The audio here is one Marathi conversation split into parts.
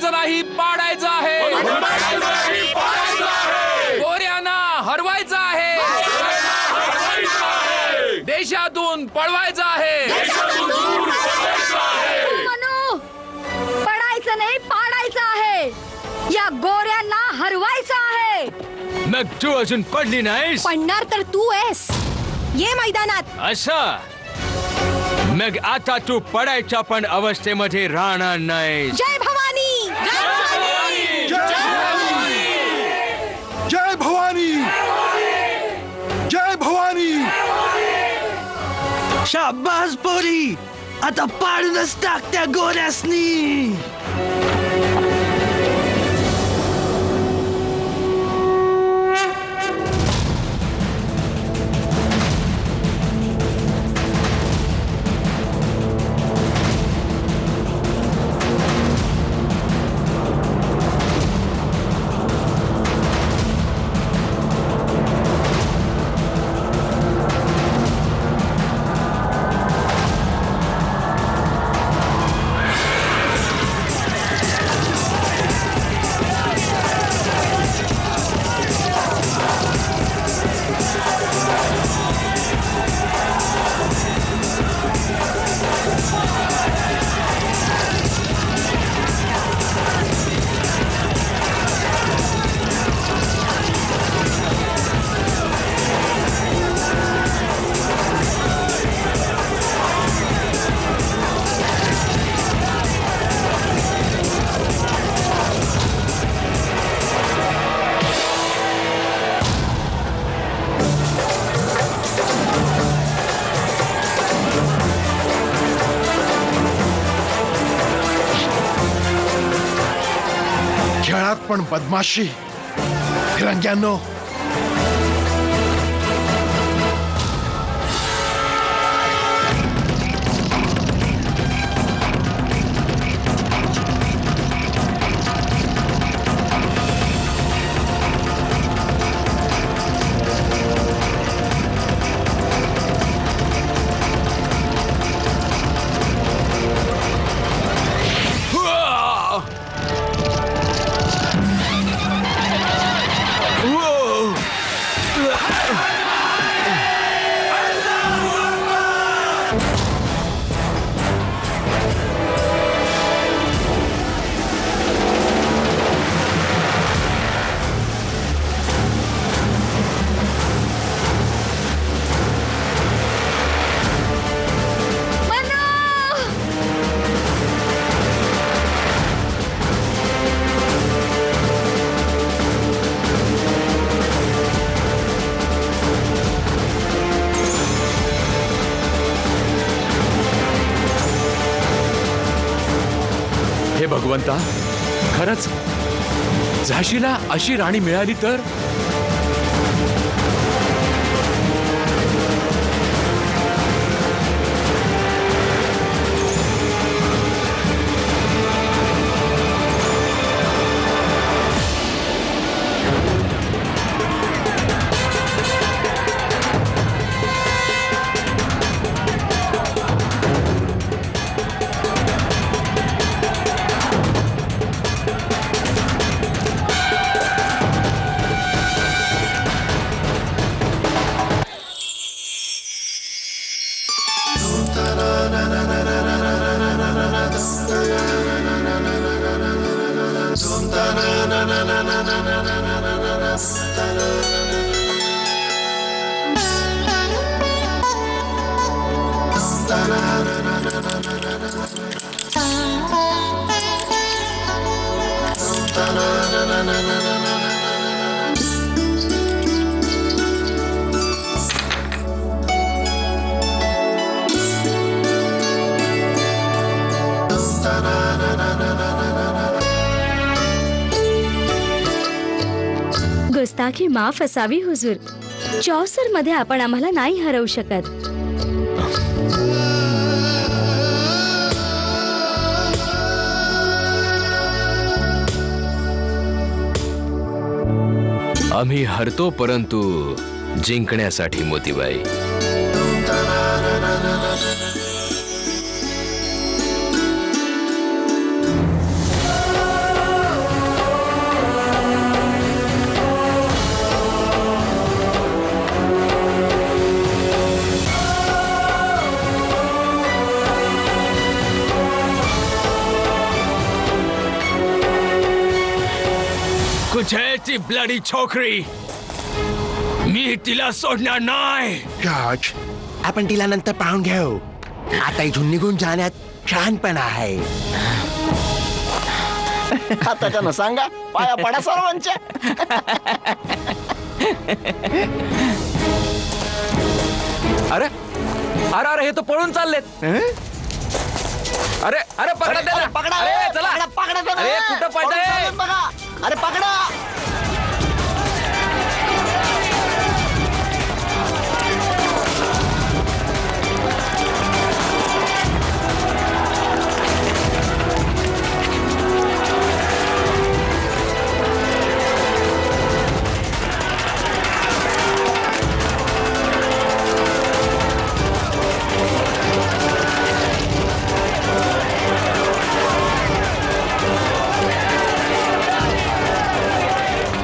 बनवायचं नाही, पाडायचं आहे. गोऱ्यांना हरवायचं आहे, देशातून पळवायचं आहे. मनू, पडायचं नाही, पाडायचं आहे. या गोऱ्यांना हरवायचं आहे. मग तू अजून पडली नाहीस? पडणार तर तू आहेस. ये मैदानात. असं मग आता तू पडायच्या पण अवस्थेमध्ये राहणार नाहीस. जय भवानी. जय भवानी. जय भवानी. शाबास पोरी, आता पाडूनच टाक त्या गोऱ्यासनी. खेळात पण बदमाशी. फिरंग्यांनो, हे भगवंता, खरंच झाशीला अशी राणी मिळाली तर? गुस्ताखी माफ असावी हुजूर. चौसर मध्ये आपण आम्हाला नाही हरवू शकत. आम्ही हरतो परंतु जिंकण्यासाठी मोतीबाई. कुठे ती ब्लडी छोकरी? मी तिला सोडणार नाही. जॉर्ज, आपण तिला नंतर पाहून घेऊ. आता इथून निघून जाण्यात छानपणा आहे. त्याच्यानं सांगा, पाया पडा सर्वांच्या. अरे अरे अरे हे तर पळून चाललेत. अरे अरे पकडा त्याला. पकडा, अरे चला. पकडा, पकडा त्याला. अरे कुठं पळताय? पळून चाललेत बघा. अरे पकडा.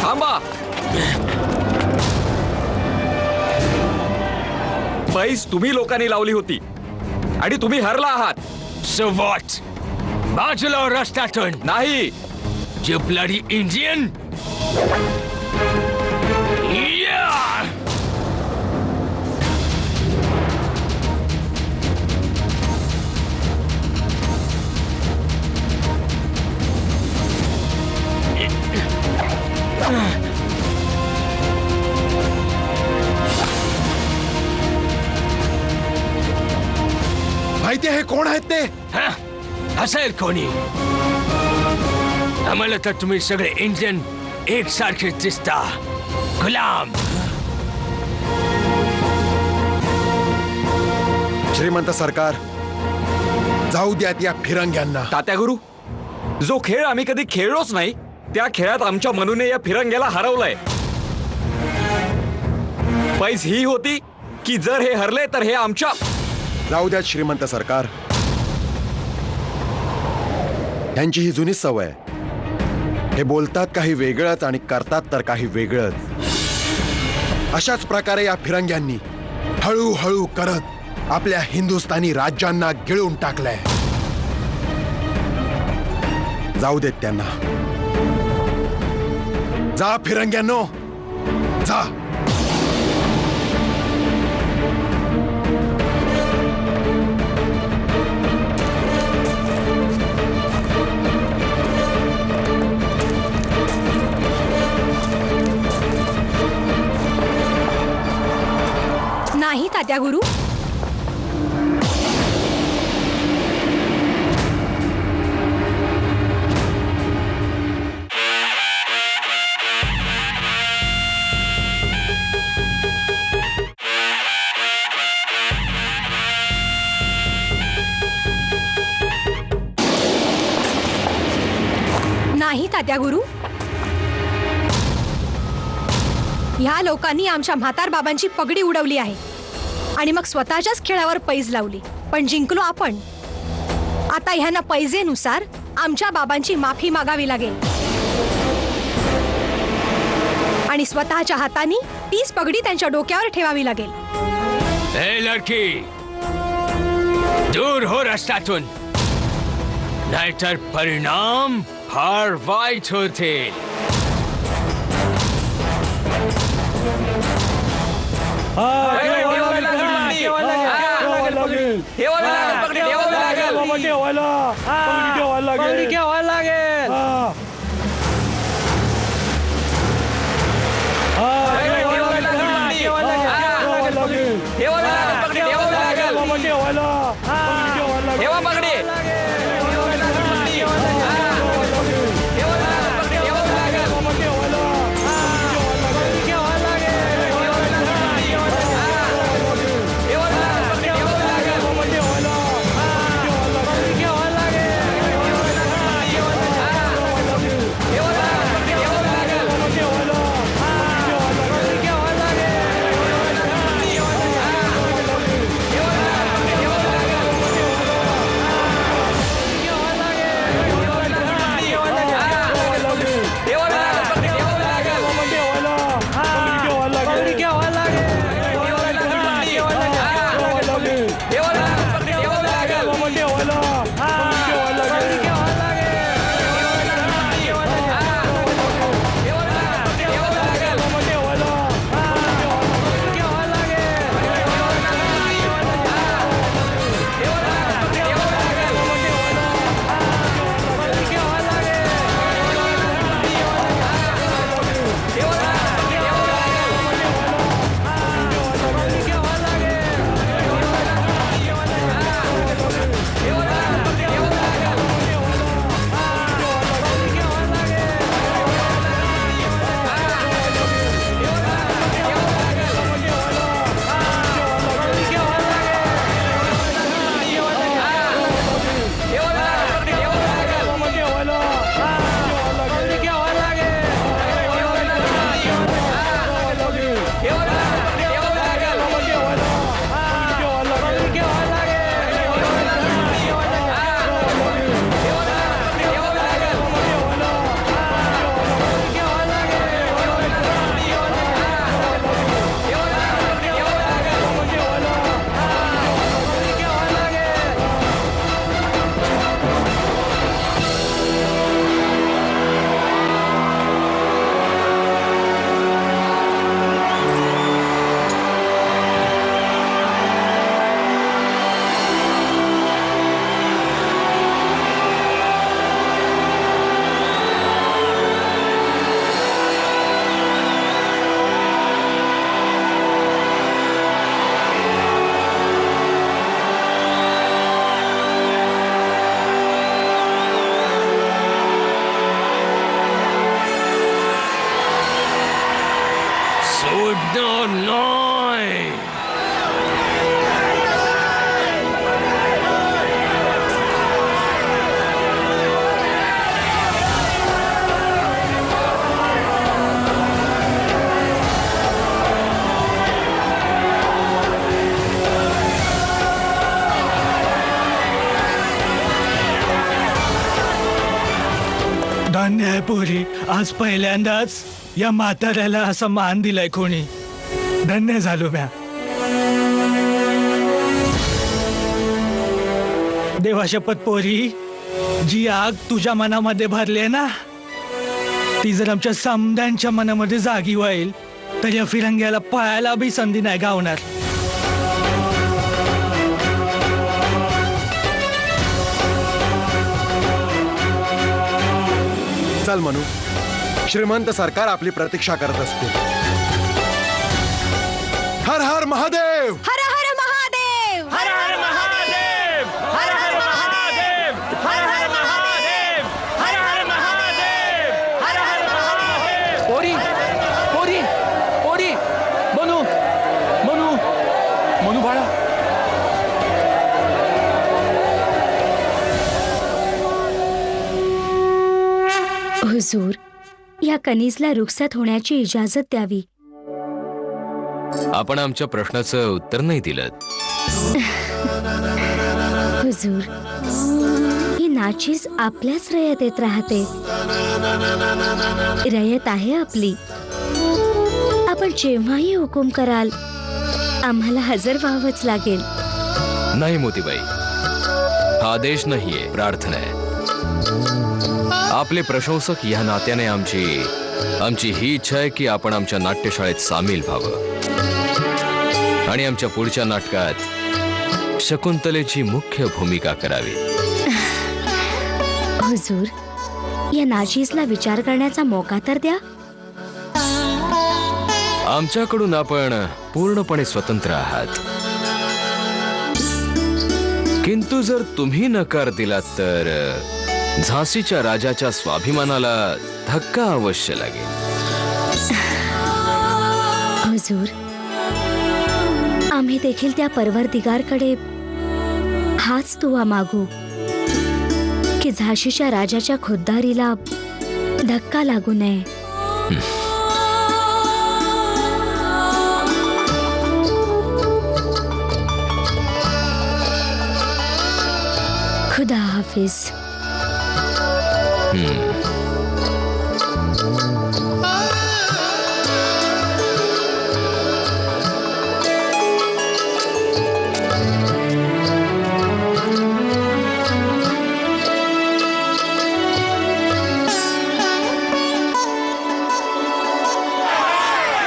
थांबा. पैस तुम्ही लोकांनी लावली होती आणि तुम्ही हरला आहात. So what? बाजूला रस्त्यातून. नाही. You bloody Indian! Yeah! माहिती आहे कोण आहेत ते? हा? असेल कोणी? आम्हाला तर तुम्ही सगळे इंडियन एकसारखेच दिसता. गुलाम. श्रीमंत सरकार, जाऊ द्यात या फिरंग्यांना. तात्या गुरु, जो खेळ आम्ही कधी खेळलोच नाही त्या खेळात आमच्या मनूने या फिरंग्याला हरवलंय. पैस ही होती की जर हे हरले तर हे आमच्या. जाऊ द्यात श्रीमंत सरकार. त्यांची ही जुनी सवय. हे बोलतात काही वेगळंच आणि करतात तर काही वेगळंच. अशाच प्रकारे या फिरंग्यांनी हळूहळू करत आपल्या हिंदुस्थानी राज्यांना गिळून टाकलंय. जाऊ देत त्यांना. जा फिरंग्यांनो, जा. नाही तात्या गुरु. नाही तात्या गुरु. ह्या लोकांनी आमच्या म्हातार बाबांची पगडी उडवली आहे आणि मग स्वतःच्याच खेळावर पैज लावली. पण जिंकलो आपण. आता ह्यांना पैजेनुसार आमच्या बाबांची माफी मागावी लागेल आणि स्वतःच्या हाताने तीच पगडी त्यांच्या डोक्यावर ठेवावी लागेल. ए लडकी, दूर हो रस्त्यातून, नाहीतर परिणाम फार वाईट होतील. शब्द नाही. धन्य आहे पोरी, आज पहिल्यांदाच या म्हाताऱ्याला असा मान दिलाय कोणी. धन्य झालो म्या. देवा शपथ पोरी, जी आग तुझ्या मनामध्ये भरली आहे ना, ती जर आमच्या समद्यांच्या मनामध्ये जागी होईल तर या फिरंग्याला पायाला बी संधी नाही गावणार. चल मनू, श्रीमंत सरकार आपली प्रतीक्षा करत असते. हर हर महादेव. हर हर महादेव. हर हर महादेव. हर हर महादेव. हर हर महादेव. हर हर महादेव. हर हर महादेव. पोरी पोरी पोरी मनू मनू मनू बाळा. हुजूर, या कनीजला रुखसत होण्याची इजाजत द्यावी. आपण आमच्या प्रश्नाचं उत्तर नाही दिलं. हुजूर, ही नाचीज आपल्याच रयतेत राहते. रयत आहे आपली. आपण जेव्हाही हुकूम कराल आम्हाला हजर व्हावंच लागेल. नाही मोतीबाई, हा आदेश नाहीये, प्रार्थना आहे. आपले प्रशंसक या नात्याने आमची ही इच्छा आहे की आपण आमच्या नाट्यशाळेत सामील व्हावं आणि आमच्या पुढच्या नाटकात शकुंतलेची मुख्य भूमिका करावी. हुजूर, या नाचीजला विचार करण्याचा मोका तर द्या. आमच्याकडून आपण पूर्णपणे स्वतंत्र आहात, किंतु जर तुम्ही नकार दिलात तर झाशीच्या राजाच्या स्वाभिमानाला धक्का अवश्य लागेल. हुजूर, आम्ही देखील त्या परवरदिगारकडे हाच दुआ मागू की झाशीच्या राजाच्या खुद्दारीला धक्का लागू नये. खुदा हाफिज.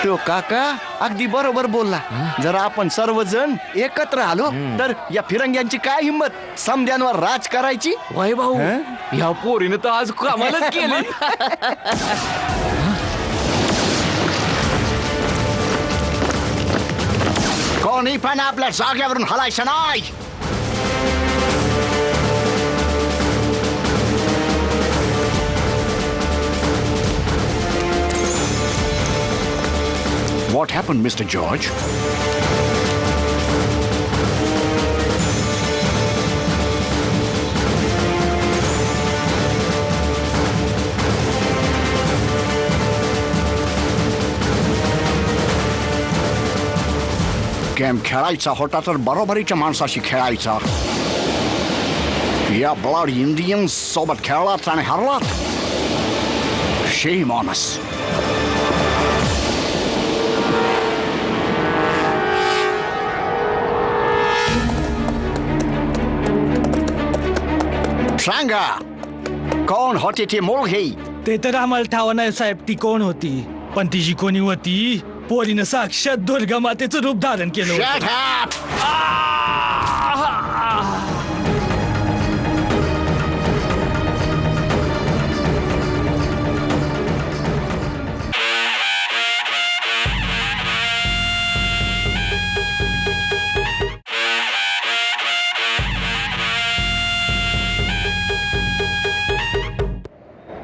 तो काका अगदी बरोबर बोलला. जर आपण सर्वजण एकत्र आलो तर या फिरंग्यांची काय हिंमत समद्यांवर राज करायची. वय भाऊ, ह्या पोरीनं तर आज कामालाच केली. कोणी पण आपल्या जागेवरून हलायचं नाही. What happened, Mr. George? Game खेळायचा होता तर बरोबरीच्या माणसाशी खेळायचा. या ब्लड इंडियन्स सोबत खेळलात आणि हरलात. Shame on us. सांगा, कोण होती ती मुलगी? ते तर आम्हाला ठाव नाही साहेब, ती कोण होती. पण तिची कोणी होती, पोरीनं साक्षात दुर्गा मातेचं रूप धारण केलं होतं. Shut up!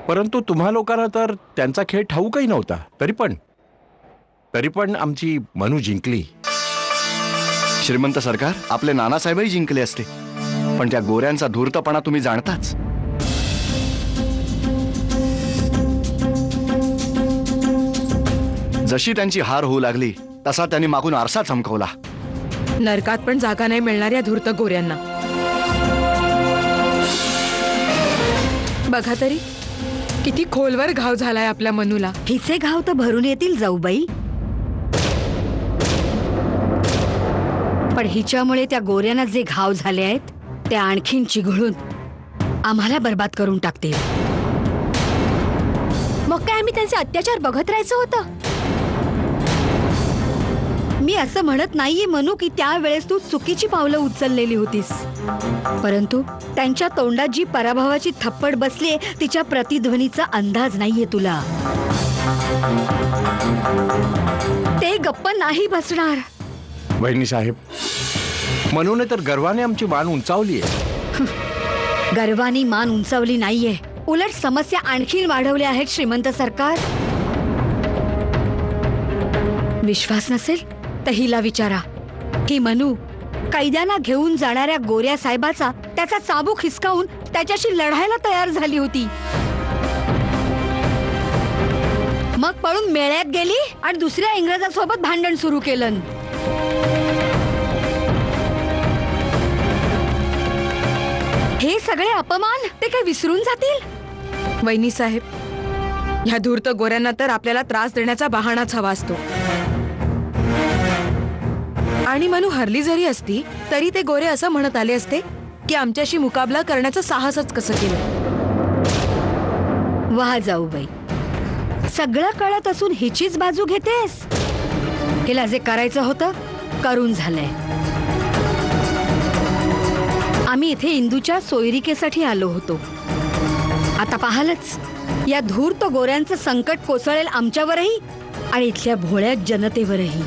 परंतु तुम्हा लोकांना तर त्यांचा खेळ ठाऊकही नव्हता. तरी पण तरी पण आमची मनू जिंकली. श्रीमंत सरकार, आपले नानासाहेबही जिंकले असते, पण त्या गोऱ्यांचा धूर्तपणा तुम्ही जाणताच. जशी त्यांची हार होऊ लागली तसा त्यांनी मागून आरसा चमकवला. नरकात पण जागा नाही मिळणार या धूर्त गोऱ्यांना. बघा तरी किती खोलवर घाव झालाय आपल्या मनूला. हिचे घाव तर भरून येतील जाऊबाई, पण हिच्यामुळे त्या गोऱ्यांना जे घाव झाले आहेत ते आणखीन चिघळून आम्हाला बर्बाद करून टाकतील. मग काय आम्ही त्यांचे अत्याचार बघत राहायचं होतं? मी असं म्हणत नाहीये मनू की त्यावेळेस तू चुकीची पावलं उचललेली होतीस, परंतु त्यांच्या तोंडात जी पराभवाची थप्पड बसलीये तिच्या प्रतिध्वनीचा अंदाज नाहीये तुला. ते गप्प नाही बसणार. वहिनी साहेब, मनूने तर गर्वाने आमची मान उंचावली आहे. गर्वानी मान उंचावली नाहीये, उलट समस्या आणखी वाढवल्या आहेत श्रीमंत सरकार. विश्वास नसेल तर हिला विचारा. ही मनू कैद्यांना घेऊन जाणाऱ्या गोऱ्या साहेबाचा त्याचा चाबूक हिसकावून त्याच्याशी लढायला तयार झाली होती. मग पळून मेळ्यात गेली आणि दुसऱ्या इंग्रजासोबत भांडण सुरू केलं. हे सगळे अपमान ते काय विसरून जातील? वहिनी साहेब, ह्या धूर्त गोऱ्यांना तर आपल्याला त्रास देण्याचा बहाणाच हवा असतो. आणि मनू हरली जरी असती तरी ते गोरे असं म्हणत आले असते की आमच्याशी मुकाबला करण्याचं साहसच कसं केलं. वाह जाऊबाई, सगळं कळत असून हिचीच बाजू घेतेस. हिला जे करायचं होतं करून झालंय. आम्ही इथे इंदूच्या सोयरिकेसाठी आलो होतो. आता पाहालच, या धूर्त गोऱ्यांचं संकट कोसळेल आमच्यावरही आणि इथल्या भोळ्या जनतेवरही.